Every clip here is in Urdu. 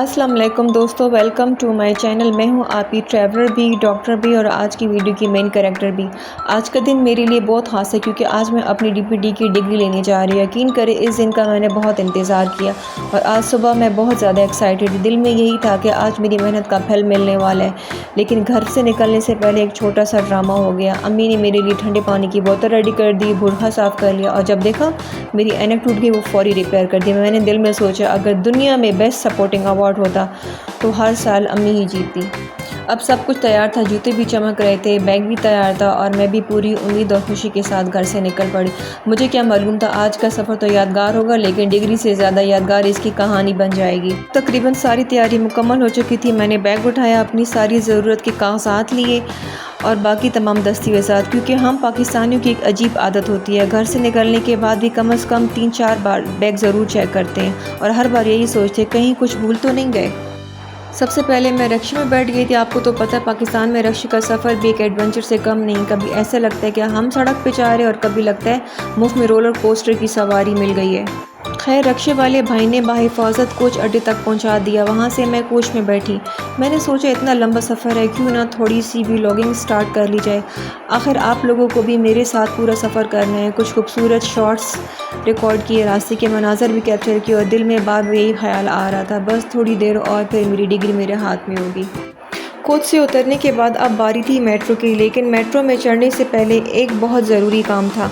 السلام علیکم دوستو، ویلکم ٹو مائی چینل۔ میں ہوں آپ کی ٹریولر بھی، ڈاکٹر بھی اور آج کی ویڈیو کی مین کریکٹر بھی۔ آج کا دن میرے لیے بہت خاص ہے کیونکہ آج میں اپنی DPD کی ڈگری لینے جا رہی ہوں۔ یقین کریں اس دن کا میں نے بہت انتظار کیا اور آج صبح میں بہت زیادہ ایکسائٹڈ، دل میں یہی تھا کہ آج میری محنت کا پھل ملنے والا ہے۔ لیکن گھر سے نکلنے سے پہلے ایک چھوٹا سا ڈرامہ ہو گیا۔ امی نے میرے لیے ٹھنڈے پانی کی بوتل ریڈی کر دی، برقع صاف کر لیا اور جب دیکھا میری اینک ٹوٹ گئی، وہ فوری ریپیئر کر دی۔ میں نے دل میں سوچا اگر دنیا میں بیسٹ سپورٹنگ ایوارڈ ہوتا تو ہر سال امی ہی جیتتی۔ اب سب کچھ تیار تھا، جوتے بھی چمک رہے تھے، بیگ بھی تیار تھا اور میں بھی پوری امید اور خوشی کے ساتھ گھر سے نکل پڑی۔ مجھے کیا معلوم تھا آج کا سفر تو یادگار ہوگا، لیکن ڈگری سے زیادہ یادگار اس کی کہانی بن جائے گی۔ تقریباً ساری تیاری مکمل ہو چکی تھی۔ میں نے بیگ اٹھایا، اپنی ساری ضرورت کے کاغذات لیے اور باقی تمام دستاویزات، کیونکہ ہم پاکستانیوں کی ایک عجیب عادت ہوتی ہے، گھر سے نکلنے کے بعد بھی کم از کم 3-4 بار بیگ ضرور چیک کرتے ہیں اور ہر بار یہی سوچتے ہیں کہیں کچھ بھول تو نہیں گئے۔ سب سے پہلے میں رکشے میں بیٹھ گئی تھی۔ آپ کو تو پتہ ہے پاکستان میں رکشے کا سفر بھی ایک ایڈونچر سے کم نہیں۔ کبھی ایسا لگتا ہے کہ ہم سڑک پہ جا رہے ہیں اور کبھی لگتا ہے مفت میں رولر کوسٹر کی سواری مل گئی ہے۔ خیر رکشے والے بھائی نے بحفاظت کوچ اڈے تک پہنچا دیا، وہاں سے میں کوچ میں بیٹھی۔ میں نے سوچا اتنا لمبا سفر ہے، کیوں نہ تھوڑی سی ولاگنگ سٹارٹ کر لی جائے۔ آخر آپ لوگوں کو بھی میرے ساتھ پورا سفر کرنا ہے۔ کچھ خوبصورت شارٹس ریکارڈ کیے، راستے کے مناظر بھی کیپچر کیے اور دل میں بار بار یہی خیال آ رہا تھا بس تھوڑی دیر اور پھر میری ڈگری میرے ہاتھ میں ہوگی۔ کوچ سے اترنے کے بعد اب باری تھی میٹرو کی، لیکن میٹرو میں چڑھنے سے پہلے ایک بہت ضروری کام تھا۔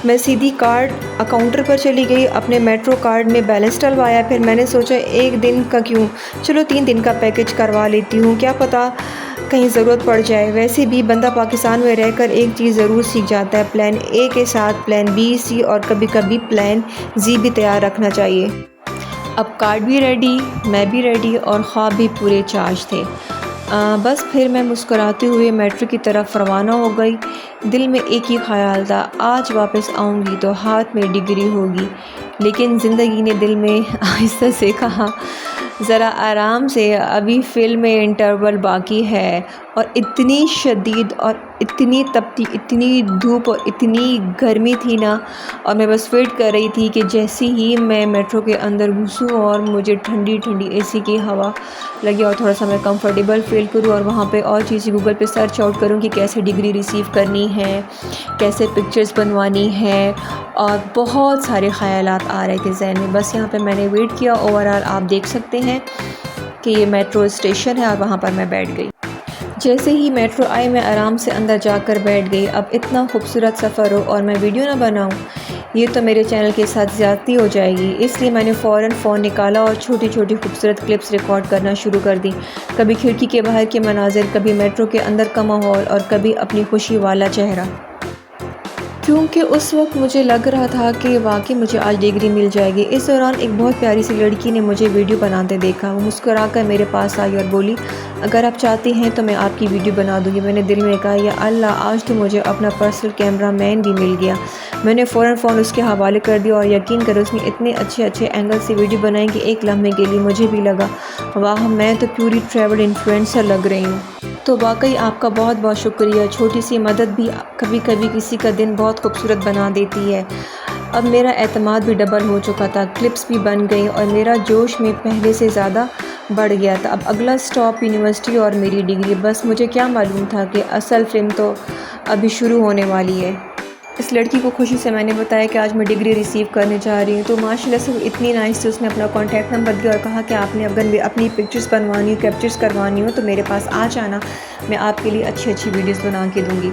میں سیدھی کارڈ کاؤنٹر پر چلی گئی، اپنے میٹرو کارڈ میں بیلنس ڈلوایا۔ پھر میں نے سوچا ایک دن کا کیوں، چلو 3 دن کا پیکیج کروا لیتی ہوں، کیا پتہ کہیں ضرورت پڑ جائے۔ ویسے بھی بندہ پاکستان میں رہ کر ایک چیز ضرور سیکھ جاتا ہے، پلان A کے ساتھ پلان B C اور کبھی کبھی پلان Z بھی تیار رکھنا چاہیے۔ اب کارڈ بھی ریڈی، میں بھی ریڈی اور خواب بھی پورے چارج تھے۔ بس پھر میں مسکراتے ہوئے میٹرو کی طرف روانہ ہو گئی۔ دل میں ایک ہی خیال تھا، آج واپس آؤں گی تو ہاتھ میں ڈگری ہوگی۔ لیکن زندگی نے دل میں آہستہ سے کہا ذرا آرام سے، ابھی فلم میں انٹرول باقی ہے۔ اور اتنی شدید اور اتنی تپتی، اتنی دھوپ اور اتنی گرمی تھی نا، اور میں بس ویٹ کر رہی تھی کہ جیسے ہی میں میٹرو کے اندر گھسوں اور مجھے ٹھنڈی ٹھنڈی AC کی ہوا لگے اور تھوڑا سا میں کمفرٹیبل فیل کروں اور وہاں پہ اور چیزیں گوگل پہ سرچ آؤٹ کروں کہ کیسے ڈگری ریسیو کرنی ہے، کیسے پکچرز بنوانی ہے، اور بہت سارے خیالات آ رہے تھے ذہن میں۔ بس یہاں پہ میں نے ویٹ کیا، اوورآل آپ دیکھ سکتے ہیں کہ یہ میٹرو اسٹیشن ہے اور وہاں پر میں بیٹھ گئی۔ جیسے ہی میٹرو آئی میں آرام سے اندر جا کر بیٹھ گئی۔ اب اتنا خوبصورت سفر ہو اور میں ویڈیو نہ بناؤں، یہ تو میرے چینل کے ساتھ زیادتی ہو جائے گی، اس لیے میں نے فوراً فون نکالا اور چھوٹی چھوٹی خوبصورت کلپس ریکارڈ کرنا شروع کر دی۔ کبھی کھڑکی کے باہر کے مناظر، کبھی میٹرو کے اندر کا ماحول اور کبھی اپنی خوشی والا چہرہ، کیونکہ اس وقت مجھے لگ رہا تھا کہ واقعی مجھے آج ڈگری مل جائے گی۔ اس دوران ایک بہت پیاری سی لڑکی نے مجھے ویڈیو بناتے دیکھا، وہ مسکرا کر میرے پاس آئی اور بولی اگر آپ چاہتی ہیں تو میں آپ کی ویڈیو بنا دوں گی۔ میں نے دل میں کہا یا اللہ، آج تو مجھے اپنا پرسنل کیمرہ مین بھی مل گیا۔ میں نے فوراً فون اس کے حوالے کر دیا اور یقین کرو اس نے اتنے اچھے اینگل سے ویڈیو بنائی کہ ایک لمحے کے لیے مجھے بھی لگا واہ، میں تو پوری ٹریول انفلوئنسر لگ رہی ہوں۔ تو واقعی آپ کا بہت بہت شکریہ، چھوٹی سی مدد بھی کبھی کبھی کسی کا دن بہت خوبصورت بنا دیتی ہے۔ اب میرا اعتماد بھی ڈبل ہو چکا تھا، کلپس بھی بن گئی اور میرا جوش میں پہلے سے زیادہ بڑھ گیا تھا۔ اب اگلا سٹاپ یونیورسٹی اور میری ڈگری، بس مجھے کیا معلوم تھا کہ اصل فلم تو ابھی شروع ہونے والی ہے۔ اس لڑکی کو خوشی سے میں نے بتایا کہ آج میں ڈگری ریسیو کرنے جا رہی ہوں، تو ماشاءاللہ سے اتنی نائس تھی، اس نے اپنا کانٹیکٹ نمبر دیا اور کہا کہ آپ نے اگر اپنی پکچرز بنوانی ہو، کیپچرز کروانی ہو تو میرے پاس آ جانا، میں آپ کے لیے اچھی اچھی ویڈیوز بنا کے دوں گی۔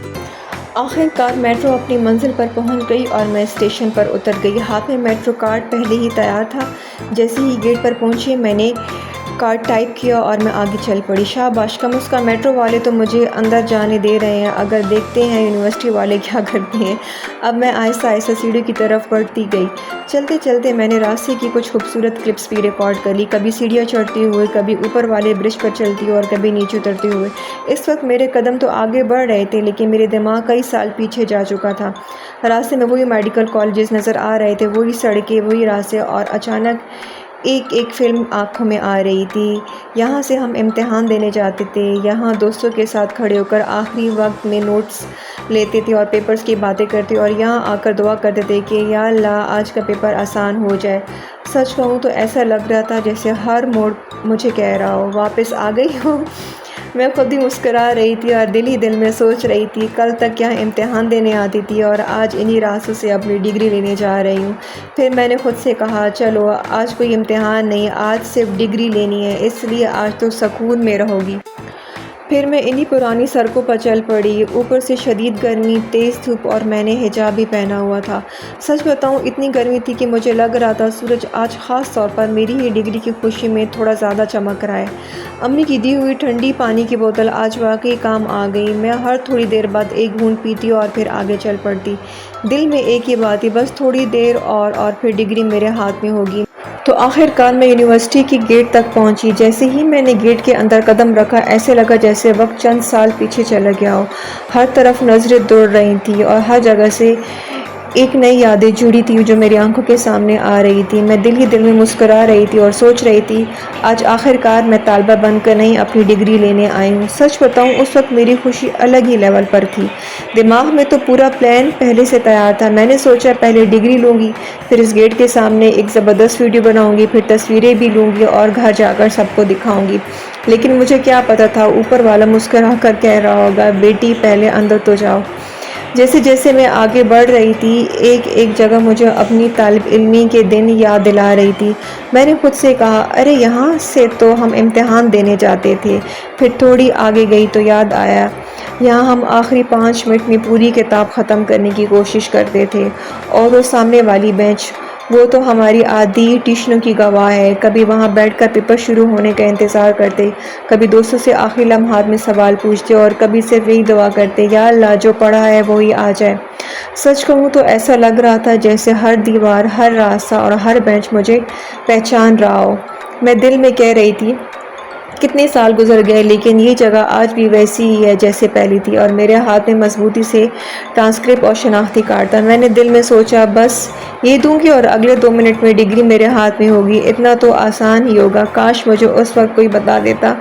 آخر کار میٹرو اپنی منزل پر پہنچ گئی اور میں اسٹیشن پر اتر گئی۔ ہاتھ میں میٹرو کارڈ پہلے ہی تیار تھا۔ جیسے ہی گیٹ پر پہنچی میں نے کارڈ ٹائپ کیا اور میں آگے چل پڑی۔ شاباش، کم از کم میٹرو والے تو مجھے اندر جانے دے رہے ہیں، اگر دیکھتے ہیں یونیورسٹی والے کیا کرتے ہیں۔ اب میں آہستہ آہستہ سیڑھیوں کی طرف بڑھتی گئی۔ چلتے چلتے میں نے راستے کی کچھ خوبصورت کلپس بھی ریکارڈ کر لی، کبھی سیڑھیاں چڑھتے ہوئے، کبھی اوپر والے برج پر چلتی اور کبھی نیچے اترتے ہوئے۔ اس وقت میرے قدم تو آگے بڑھ رہے تھے لیکن میرے دماغ کئی سال پیچھے جا چکا تھا۔ راستے میں وہی میڈیکل کالجز نظر آ رہے تھے، وہی سڑکیں، وہی راستے، اور اچانک ایک ایک فلم آنکھوں میں آ رہی تھی۔ یہاں سے ہم امتحان دینے جاتے تھے، یہاں دوستوں کے ساتھ کھڑے ہو کر آخری وقت میں نوٹس لیتے تھے اور پیپرز کی باتیں کرتے، اور یہاں آ کر دعا کرتے تھے کہ یا اللہ آج کا پیپر آسان ہو جائے۔ سچ کہوں تو ایسا لگ رہا تھا جیسے ہر موڑ مجھے کہہ رہا ہو واپس آ گئی ہو۔ میں خود ہی مسکرا رہی تھی اور دل ہی دل میں سوچ رہی تھی کل تک یہاں امتحان دینے آتی تھی اور آج انہی راستوں سے اپنی ڈگری لینے جا رہی ہوں۔ پھر میں نے خود سے کہا چلو آج کوئی امتحان نہیں، آج صرف ڈگری لینی ہے، اس لیے آج تو سکون میں رہو گی۔ پھر میں انہی پرانی سڑکوں پر چل پڑی، اوپر سے شدید گرمی، تیز دھوپ، اور میں نے حجاب بھی پہنا ہوا تھا۔ سچ بتاؤں اتنی گرمی تھی کہ مجھے لگ رہا تھا سورج آج خاص طور پر میری ہی ڈگری کی خوشی میں تھوڑا زیادہ چمک رہا ہے۔ امی کی دی ہوئی ٹھنڈی پانی کی بوتل آج واقعی کام آ گئی۔ میں ہر تھوڑی دیر بعد ایک گھونٹ پیتی اور پھر آگے چل پڑتی۔ دل میں ایک ہی بات تھی، بس تھوڑی دیر اور پھر ڈگری میرے ہاتھ میں ہوگی۔ تو آخر کار میں یونیورسٹی کی گیٹ تک پہنچی۔ جیسے ہی میں نے گیٹ کے اندر قدم رکھا ایسے لگا جیسے وقت چند سال پیچھے چلا گیا ہو۔ ہر طرف نظریں دوڑ رہی تھیں اور ہر جگہ سے ایک نئی یادیں جڑی تھیں جو میری آنکھوں کے سامنے آ رہی تھی۔ میں دل ہی دل میں مسکرا رہی تھی اور سوچ رہی تھی آج آخر کار میں طالبہ بن کر نہیں اپنی ڈگری لینے آئی ہوں۔ سچ بتاؤں اس وقت میری خوشی الگ ہی لیول پر تھی۔ دماغ میں تو پورا پلان پہلے سے تیار تھا۔ میں نے سوچا پہلے ڈگری لوں گی، پھر اس گیٹ کے سامنے ایک زبردست ویڈیو بناؤں گی، پھر تصویریں بھی لوں گی اور گھر جا کر سب کو دکھاؤں گی۔ لیکن مجھے کیا پتا تھا اوپر والا مسکرا کر کہہ رہا ہوگا بیٹی پہلے اندر تو جاؤ۔ جیسے جیسے میں آگے بڑھ رہی تھی ایک ایک جگہ مجھے اپنی طالب علمی کے دن یاد دلا رہی تھی۔ میں نے خود سے کہا ارے یہاں سے تو ہم امتحان دینے جاتے تھے۔ پھر تھوڑی آگے گئی تو یاد آیا یہاں ہم آخری 5 منٹ میں پوری کتاب ختم کرنے کی کوشش کرتے تھے، اور وہ سامنے والی بینچ وہ تو ہماری آدھی ٹیوشنوں کی گواہ ہے۔ کبھی وہاں بیٹھ کر پیپر شروع ہونے کا انتظار کرتے، کبھی دوستوں سے آخری لمحات میں سوال پوچھتے، اور کبھی صرف یہی دعا کرتے یا اللہ جو پڑھا ہے وہی آ جائے۔ سچ کہوں تو ایسا لگ رہا تھا جیسے ہر دیوار، ہر راستہ اور ہر بینچ مجھے پہچان رہا ہو۔ میں دل میں کہہ رہی تھی کتنے سال گزر گئے لیکن یہ جگہ آج بھی ویسی ہی ہے جیسے پہلی تھی، اور میرے ہاتھ میں مضبوطی سے ٹرانسکرپٹ اور شناختی کارڈ تھا۔ میں نے دل میں سوچا بس یہ دوں گی اور اگلے 2 منٹ میں ڈگری میرے ہاتھ میں ہوگی۔ اتنا تو آسان ہی ہوگا، کاش مجھے اس وقت کوئی بتا دیتا۔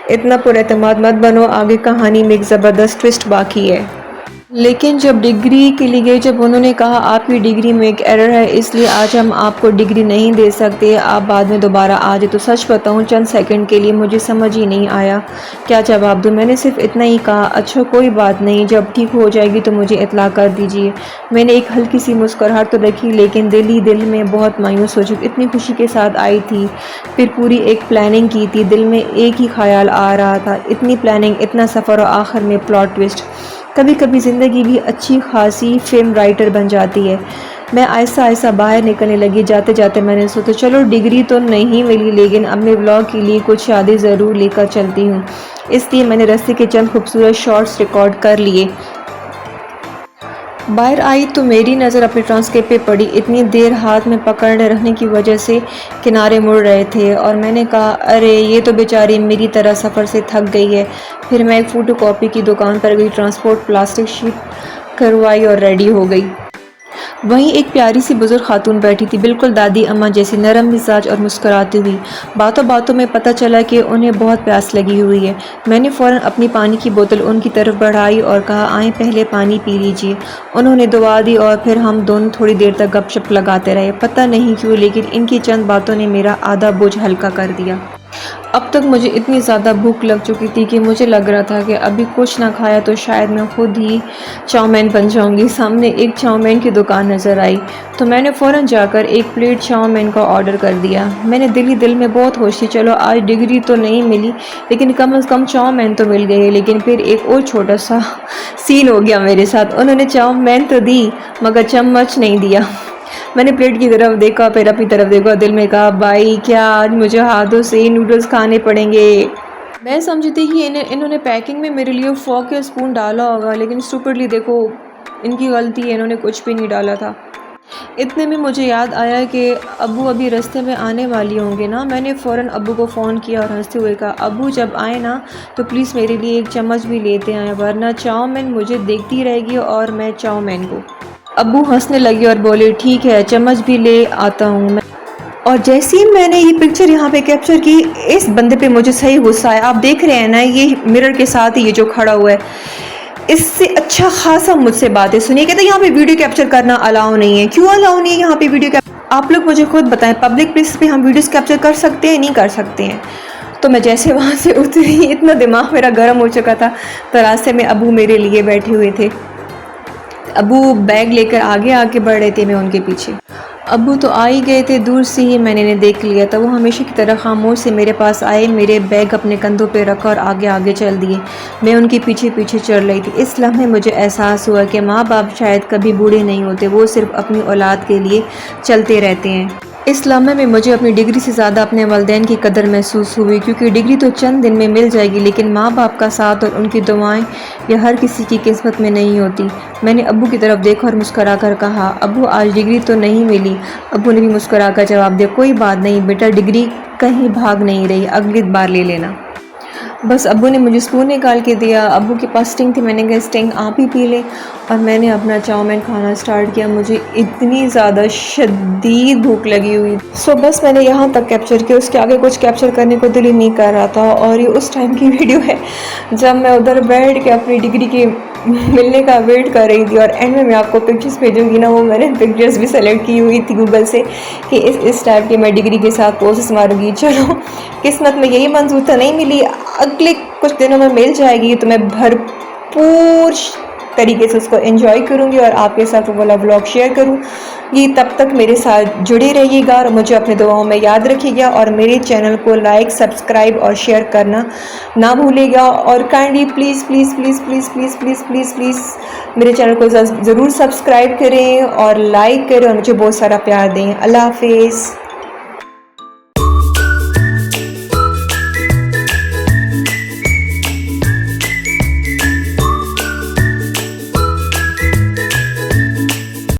اتنا پر اعتماد مت بنو، آگے کہانی میں ایک زبردست ٹوسٹ باقی ہے۔ لیکن جب ڈگری کے لیے گئے، جب انہوں نے کہا آپ کی ڈگری میں ایک ایرر ہے اس لیے آج ہم آپ کو ڈگری نہیں دے سکتے، آپ بعد میں دوبارہ آ جائیں، تو سچ بتاؤں چند سیکنڈ کے لیے مجھے سمجھ ہی نہیں آیا کیا جواب دوں۔ میں نے صرف اتنا ہی کہا اچھا کوئی بات نہیں، جب ٹھیک ہو جائے گی تو مجھے اطلاع کر دیجیے۔ میں نے ایک ہلکی سی مسکراہٹ تو رکھی لیکن دل ہی دل میں بہت مایوس ہو چکی، اتنی خوشی کے ساتھ آئی تھی، پھر پوری ایک پلاننگ کی تھی، دل میں ایک ہی خیال آ رہا تھا اتنی پلاننگ، اتنا سفر اور آخر میں پلاٹ ٹوسٹ۔ کبھی کبھی زندگی بھی اچھی خاصی فلم رائٹر بن جاتی ہے۔ میں آہستہ آہستہ باہر نکلنے لگی، جاتے جاتے میں نے سوچا چلو ڈگری تو نہیں ملی لیکن اپنے بلاگ کے لیے کچھ یادیں ضرور لے کر چلتی ہوں۔ اس لیے میں نے راستے کے چند خوبصورت شاٹس ریکارڈ کر لیے۔ باہر آئی تو میری نظر اپنے ٹرانسکرپٹ پہ پڑی، اتنی دیر ہاتھ میں پکڑے رہنے کی وجہ سے کنارے مڑ رہے تھے، اور میں نے کہا ارے یہ تو بیچاری میری طرح سفر سے تھک گئی ہے۔ پھر میں ایک فوٹو کاپی کی دکان پر گئی، ٹرانسپورٹ پلاسٹک شیٹ کروائی اور ریڈی ہو گئی۔ وہیں ایک پیاری سی بزرگ خاتون بیٹھی تھی، بالکل دادی اماں جیسی، نرم مزاج اور مسکراتی ہوئی۔ باتوں باتوں میں پتہ چلا کہ انہیں بہت پیاس لگی ہوئی ہے۔ میں نے فوراً اپنی پانی کی بوتل ان کی طرف بڑھائی اور کہا آئیں پہلے پانی پی لیجیے۔ انہوں نے دعا دی اور پھر ہم دونوں تھوڑی دیر تک گپ شپ لگاتے رہے۔ پتہ نہیں کیوں لیکن ان کی چند باتوں نے میرا آدھا بوجھ ہلکا کر دیا۔ اب تک مجھے اتنی زیادہ بھوک لگ چکی تھی کہ مجھے لگ رہا تھا کہ ابھی کچھ نہ کھایا تو شاید میں خود ہی چاؤمین بن جاؤں گی۔ سامنے ایک چاؤمین کی دکان نظر آئی تو میں نے فوراً جا کر ایک پلیٹ چاؤمین کا آرڈر کر دیا۔ میں نے دل ہی دل میں بہت خوش تھی، چلو آج ڈگری تو نہیں ملی لیکن کم از کم چاؤمین تو مل گئی۔ لیکن پھر ایک اور چھوٹا سا سین ہو گیا میرے ساتھ، انہوں نے چاؤمین تو دی مگر چمچ نہیں دیا۔ میں نے پلیٹ کی طرف دیکھا پھر اپنی طرف دیکھا، دل میں کہا بھائی کیا آج مجھے ہاتھوں سے نوڈلز کھانے پڑیں گے۔ میں سمجھتی کہ انہوں نے پیکنگ میں میرے لیے فورک یا سپون ڈالا ہوگا لیکن اسٹوپڈلی دیکھو ان کی غلطی ہے، انہوں نے کچھ بھی نہیں ڈالا تھا۔ اتنے میں مجھے یاد آیا کہ ابو ابھی رستے میں آنے والی ہوں گے نا۔ میں نے فوراً ابو کو فون کیا اور ہنستے ہوئے کہا ابو جب آئیں نا تو پلیز میرے لیے ایک چمچ بھی لیتے آئیں ورنہ چاؤمین مجھے دیکھتی رہے گی اور میں چاؤمین کو۔ ابو ہنسنے لگے اور بولے ٹھیک ہے چمچ بھی لے آتا ہوں۔ اور جیسے ہی میں نے یہ پکچر یہاں پہ کیپچر کی، اس بندے پہ مجھے صحیح غصہ آیا. آپ دیکھ رہے ہیں نا یہ مرر کے ساتھ ہی یہ جو کھڑا ہوا ہے، اس سے اچھا خاصا مجھ سے باتیں سنی. کہتے ہیں یہاں پہ ویڈیو کیپچر کرنا الاؤ نہیں ہے. کیوں الاؤ نہیں ہے یہاں پہ ویڈیو کیپچر؟ آپ لوگ مجھے خود بتائیں، پبلک پلیس پہ ہم ویڈیوز کیپچر کر سکتے ہیں نہیں کر سکتے ہیں؟ تو میں جیسے وہاں سے اتری، اتنا دماغ میرا گرم ہو چکا تھا. تو راستے میں ابو میرے لیے بیٹھے ہوئے تھے. ابو بیگ لے کر آگے آگے بڑھ رہے تھے، میں ان کے پیچھے. ابو تو آ ہی گئے تھے، دور سے ہی میں نے انہیں دیکھ لیا تھا. وہ ہمیشہ کی طرح خاموش سے میرے پاس آئے، میرے بیگ اپنے کندھوں پہ رکھا اور آگے آگے چل دیے. میں ان کے پیچھے پیچھے چل رہی تھی. اس لمحے مجھے احساس ہوا کہ ماں باپ شاید کبھی بوڑھے نہیں ہوتے، وہ صرف اپنی اولاد کے لیے چلتے رہتے ہیں. اس لمحے میں مجھے اپنی ڈگری سے زیادہ اپنے والدین کی قدر محسوس ہوئی، کیونکہ ڈگری تو چند دن میں مل جائے گی، لیکن ماں باپ کا ساتھ اور ان کی دعائیں یہ ہر کسی کی قسمت میں نہیں ہوتی. میں نے ابو کی طرف دیکھا اور مسکرا کر کہا، ابو آج ڈگری تو نہیں ملی. ابو نے بھی مسکرا کر جواب دیا، کوئی بات نہیں بیٹا، ڈگری کہیں بھاگ نہیں رہی، اگلی بار لے لینا. بس ابو نے مجھے اسپون نکال کے دیا. ابو کے پاس اسٹنگ تھی، میں نے کہا اسٹنگ آپ ہی پی لیں، اور میں نے اپنا چاؤمین کھانا سٹارٹ کیا. مجھے اتنی زیادہ شدید بھوک لگی ہوئی. بس میں نے یہاں تک کیپچر کیا، اس کے آگے کچھ کیپچر کرنے کو دل ہی نہیں کر رہا تھا. اور یہ اس ٹائم کی ویڈیو ہے جب میں ادھر بیٹھ کے اپنی ڈگری کے ملنے کا ویٹ کر رہی تھی. اور اینڈ میں آپ کو پکچرز بھیجوں گی نا، وہ میں نے پکچرز بھی سلیکٹ کی ہوئی تھی گوگل سے کہ اس ٹائپ کے میں ڈگری کے ساتھ پوزز ماروں گی. چلو قسمت میں یہی منظور تھا، نہیں ملی، اگلے کچھ دنوں میں مل جائے گی تو میں بھرپور طریقے سے اس کو انجوائے کروں گی اور آپ کے ساتھ وہ والا ولاگ شیئر کروں گی. تب تک میرے ساتھ جڑے رہیے گا اور مجھے اپنے دعاؤں میں یاد رکھیے گا، اور میرے چینل کو لائک، سبسکرائب اور شیئر کرنا نہ بھولے گا. اور kindly please please please please please please please please میرے چینل کو ضرور سبسکرائب کریں اور لائک کریں اور مجھے بہت سارا پیار دیں. اللہ حافظ.